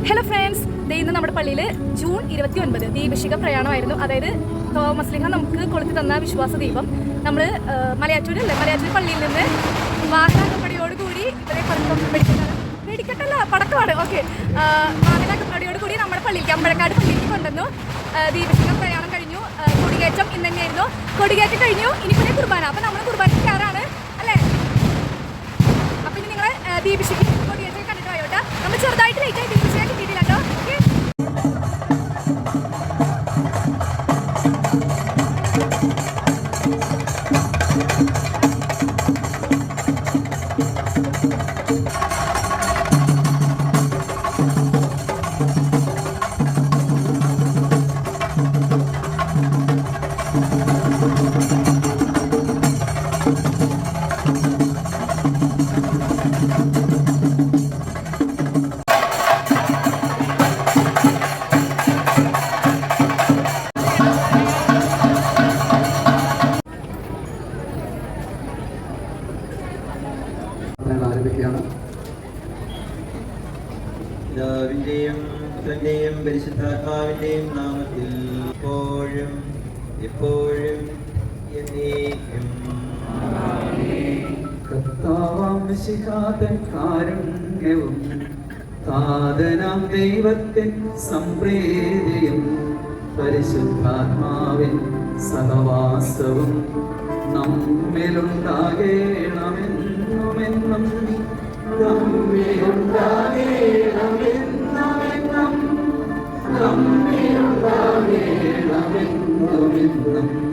Hello friends, ഇന്ന് നമ്മുടെ പള്ളിയിൽ ജൂൺ 29 ദീപശിഖ പ്രയാണമായിരുന്നു. അതായത് തോമസ് ലീഹ നമുക്ക് കൊളുത്തി തന്ന വിശ്വാസ ദീപം നമ്മൾ മലയാറ്റൂർ പള്ളിയിൽ നിന്ന് വാഹനാകപ്പടിയോടുകൂടി ഇവരെ വെടിക്കെട്ടല്ല പടക്കമാണ് വാഹനാകപ്പടിയോടുകൂടി നമ്മുടെ പള്ളിയിലേക്ക് അമ്പഴക്കാട് പള്ളിയിലേക്ക് കൊണ്ടുവന്നു. ദീപശിഖ പ്രയാണം കഴിഞ്ഞു. കൊടികയറ്റം ഇന്ന് തന്നെയായിരുന്നു. കൊടികയറ്റം കഴിഞ്ഞു. ഇനി പിന്നെ കുർബാന. അപ്പം നമ്മൾ കുർബാന തയ്യാറാണ് അല്ലേ? അപ്പം ഇനി നിങ്ങൾ ദീപശിഖ കൊടികയറ്റം കണ്ടിട്ട് ആയോട്ടെ. നമ്മൾ ചെറുതായിട്ട് ലേറ്റായി ദീപശിഖ കിട്ടിയിട്ടില്ല കേട്ടോ. ഓക്കെ, ആരംഭിക്കുകയാണ്. പിതാവിന്റെയും പുത്രന്റെയും പരിശുദ്ധാത്മാവിന്റെയും നാമത്തിൽ എപ്പോഴും എപ്പോഴും എന്നേക്കും. കർത്താവാം മിശിഹാതൻ കാരുണ്യവും താതനാം ദൈവത്തിൻ സംപ്രീതിയും പരിശുദ്ധാത്മാവിൻ സഹവാസവും നമ്മിലുണ്ടാകേണമെന്നുമെന്നും നമ്മിലുണ്ടാകേണമെന്നുമെന്നും